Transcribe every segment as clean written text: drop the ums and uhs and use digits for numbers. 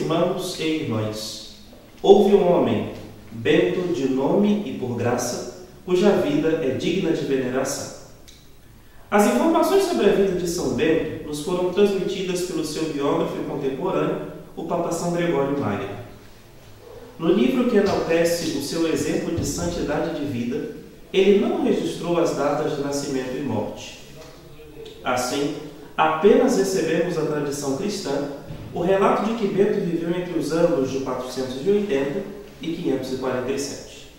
irmãos e irmãs, houve um homem, Bento de nome e por graça, cuja vida é digna de veneração. As informações sobre a vida de São Bento nos foram transmitidas pelo seu biógrafo e contemporâneo, o Papa São Gregório Magno. No livro que enaltece o seu exemplo de santidade de vida, ele não registrou as datas de nascimento e morte. Assim, apenas recebemos da tradição cristã o relato de que Bento viveu entre os anos de 480 e 547.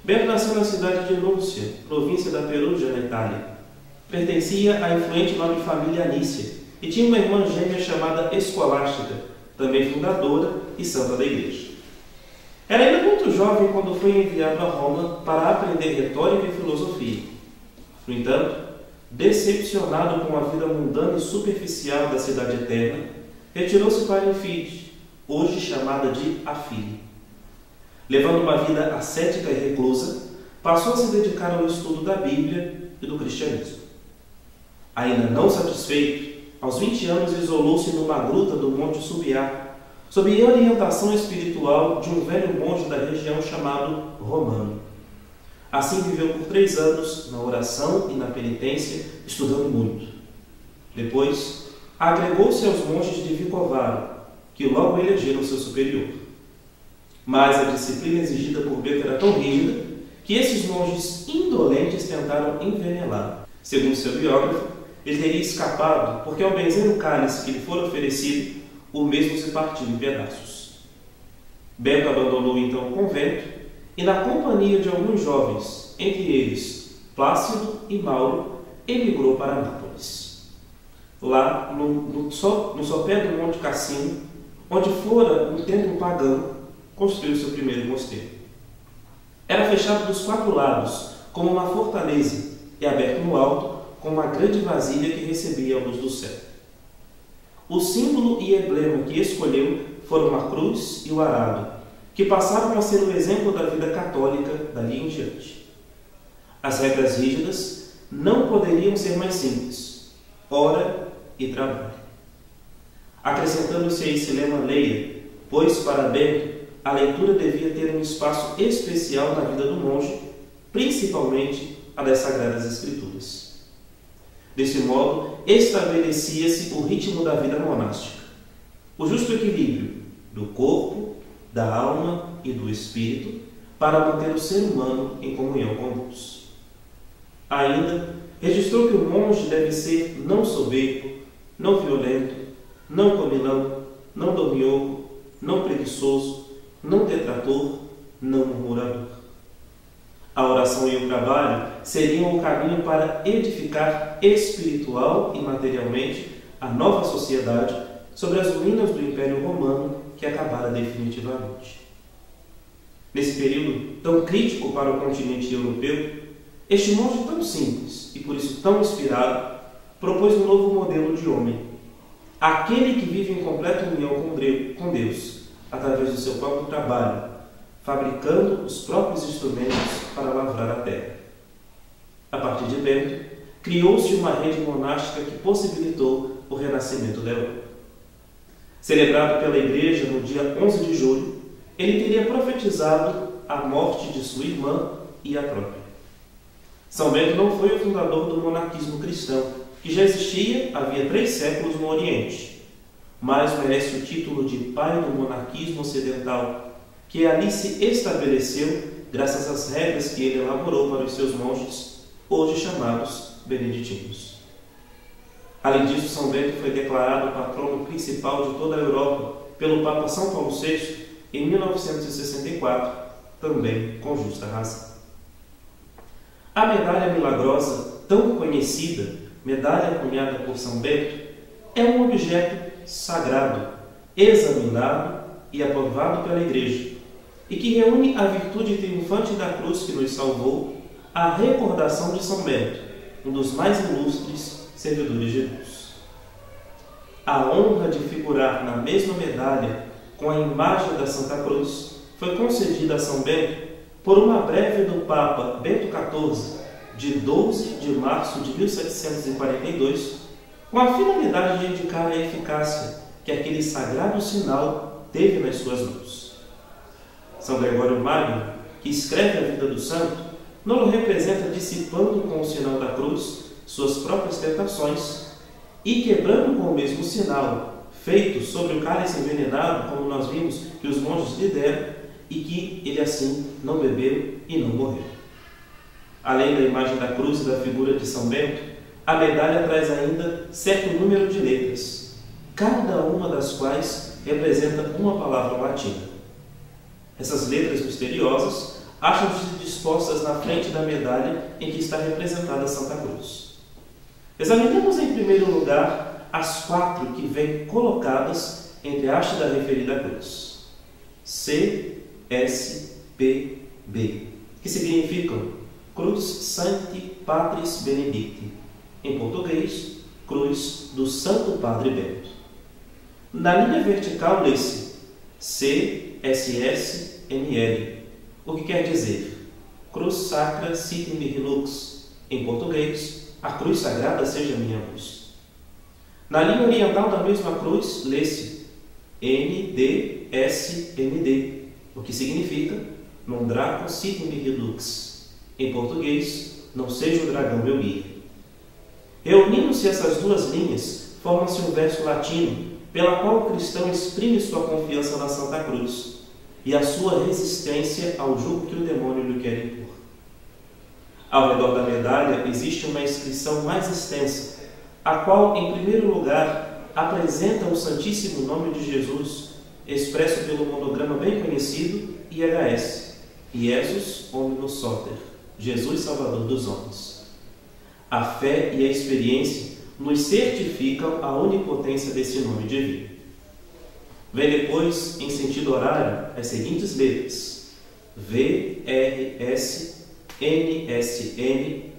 Bento nasceu na cidade de Núncia, província da Perugia, na Itália. Pertencia à influente nobre família Anícia e tinha uma irmã gêmea chamada Escolástica, também fundadora e santa da Igreja. Era ainda muito jovem quando foi enviado a Roma para aprender retórica e filosofia. No entanto, decepcionado com a vida mundana e superficial da cidade eterna, retirou-se para Enfide, hoje chamada de Afile. Levando uma vida ascética e reclusa, passou a se dedicar ao estudo da Bíblia e do cristianismo. Ainda não satisfeito, aos 20 anos isolou-se numa gruta do Monte Subiá, sob a orientação espiritual de um velho monge da região chamado Romano. Assim viveu por 3 anos na oração e na penitência, estudando muito. Depois, agregou-se aos monges de Vicovaro, que logo elegeram seu superior. Mas a disciplina exigida por Bento era tão rígida que esses monges indolentes tentaram envenená-lo. Segundo seu biógrafo, ele teria escapado porque, ao benzer o cálice que lhe fora oferecido, o mesmo se partiu em pedaços. Bento abandonou então o convento e, na companhia de alguns jovens, entre eles Plácido e Mauro, emigrou para Nápoles. Lá, no sopé do Monte Cassino, onde fora um templo pagão, construiu seu primeiro mosteiro. Era fechado dos 4 lados, como uma fortaleza, e aberto no alto, com uma grande vasilha que recebia a luz do céu. O símbolo e emblema que escolheu foram a cruz e o arado, que passaram a ser o exemplo da vida católica dali em diante. As regras rígidas não poderiam ser mais simples: ora e trabalho. Acrescentando-se a esse lema leia, pois para Bento a leitura devia ter um espaço especial na vida do monge, principalmente a das Sagradas Escrituras. Desse modo, estabelecia-se o ritmo da vida monástica, o justo equilíbrio do corpo, da alma e do espírito para manter o ser humano em comunhão com Deus. Ainda, registrou que o monge deve ser não soberbo, não violento, não comilão, não dorminhoco, não preguiçoso, não detrator, não murmurador. A oração e o trabalho seriam o caminho para edificar espiritual e materialmente a nova sociedade sobre as ruínas do Império Romano que acabara definitivamente. Nesse período tão crítico para o continente europeu, este monge tão simples e por isso tão inspirado propôs um novo modelo de homem, aquele que vive em completa união com Deus, através do seu próprio trabalho, fabricando os próprios instrumentos para lavrar a terra. A partir de Bento, criou-se uma rede monástica que possibilitou o renascimento da Europa. Celebrado pela Igreja no dia 11 de julho, ele teria profetizado a morte de sua irmã e a própria. São Bento não foi o fundador do monarquismo cristão, que já existia havia 3 séculos no Oriente, mas merece o título de pai do monarquismo ocidental, que ali se estabeleceu graças às regras que ele elaborou para os seus monges, hoje chamados beneditinos. Além disso, São Bento foi declarado patrono principal de toda a Europa pelo Papa São Paulo VI em 1964, também com justa razão. A medalha milagrosa, tão conhecida, medalha cunhada por São Bento, é um objeto sagrado, examinado e aprovado pela Igreja, e que reúne a virtude triunfante da cruz que nos salvou, a recordação de São Bento, um dos mais ilustres servidores de Deus. A honra de figurar na mesma medalha com a imagem da Santa Cruz foi concedida a São Bento por uma breve do Papa Bento XIV, de 12 de março de 1742, com a finalidade de indicar a eficácia que aquele sagrado sinal teve nas suas mãos. São Gregório Magno, que escreve a vida do santo, não o representa dissipando com o sinal da cruz suas próprias tentações e quebrando com o mesmo sinal, feito sobre o cálice envenenado, como nós vimos que os monges lhe deram, e que ele assim não bebeu e não morreu. Além da imagem da cruz e da figura de São Bento, a medalha traz ainda certo número de letras, cada uma das quais representa uma palavra latina. Essas letras misteriosas acham-se dispostas na frente da medalha em que está representada Santa Cruz. Examinemos em primeiro lugar as 4 que vêm colocadas entre a haste da referida cruz. C, S, P, B, que significam Cruz Sancti Patris Benedicti, em português, Cruz do Santo Padre Bento. Na linha vertical lê-se C, S, S, M, L, o que quer dizer Cruz Sacra Sit Mihi Lux, em português, a cruz sagrada seja minha luz. Na linha oriental da mesma cruz lê-se N, D, S, M, D, o que significa Non Draco Sit Mihi Lux, em português, não seja o dragão meu guia. Reunindo-se essas duas linhas, forma-se um verso latino, pela qual o cristão exprime sua confiança na Santa Cruz e a sua resistência ao jugo que o demônio lhe quer impor. Ao redor da medalha existe uma inscrição mais extensa, a qual, em primeiro lugar, apresenta o Santíssimo Nome de Jesus, expresso pelo monograma bem conhecido IHS, Iesus Hominus Soter, Jesus Salvador dos Homens. A fé e a experiência nos certificam a onipotência desse nome divino. Vem depois, em sentido horário, as seguintes letras: V, R, S, N, S, M,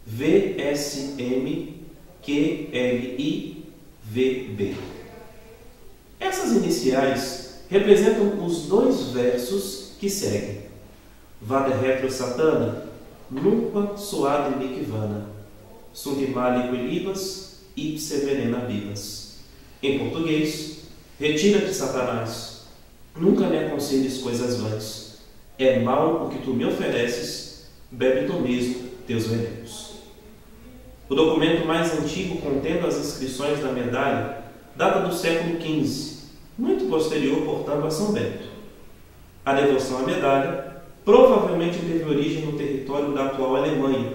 V, S, M, Q, L, I, V, B. Essas iniciais representam os 2 versos que seguem. Vade retro Satana, nunca suade mic vana, sunt malique libas, ipse venena bibas. Em português, retira-te, Satanás, nunca me aconselhes coisas vãs. É mal o que tu me ofereces, bebe tu mesmo teus venenos. O documento mais antigo contendo as inscrições da medalha data do século XV, muito posterior, portanto, a São Bento. A devoção à medalha provavelmente teve origem no território da atual Alemanha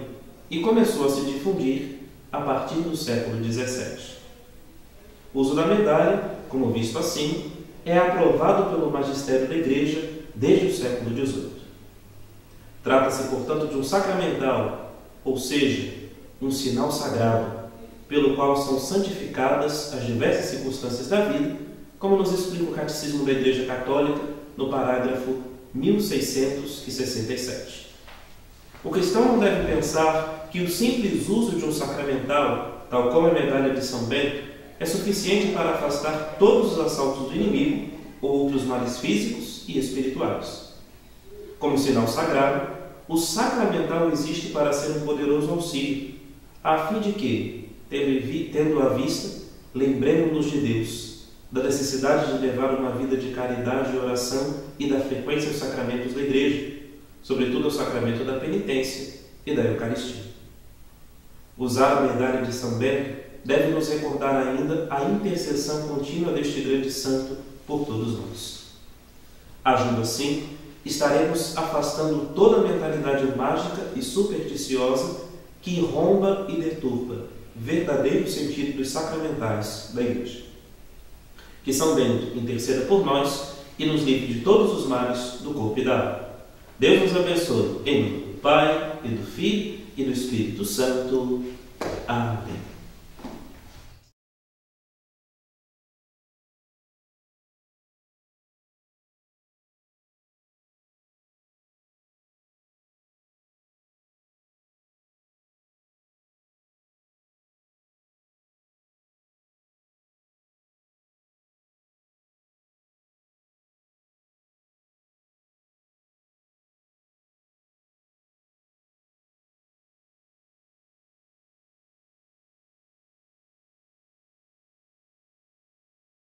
e começou a se difundir a partir do século XVII. O uso da medalha, como visto assim, é aprovado pelo magistério da Igreja desde o século XVIII. Trata-se, portanto, de um sacramental, ou seja, um sinal sagrado, pelo qual são santificadas as diversas circunstâncias da vida, como nos explica o Catecismo da Igreja Católica no parágrafo 1667. O cristão não deve pensar que o simples uso de um sacramental, tal como a medalha de São Bento, é suficiente para afastar todos os assaltos do inimigo ou outros males físicos e espirituais. Como sinal sagrado, o sacramental existe para ser um poderoso auxílio, a fim de que, tendo à vista, lembremos-nos de Deus, da necessidade de levar uma vida de caridade e oração e da frequência aos sacramentos da Igreja, sobretudo ao sacramento da penitência e da Eucaristia. Usar a medalha de São Bento deve nos recordar ainda a intercessão contínua deste grande santo por todos nós. Agindo assim, estaremos afastando toda a mentalidade mágica e supersticiosa que romba e deturpa verdadeiro sentido dos sacramentais da Igreja. Que São Bento interceda por nós e nos livre de todos os males do corpo e da alma. Deus nos abençoe, em nome do Pai, e do Filho, e do Espírito Santo. Amém.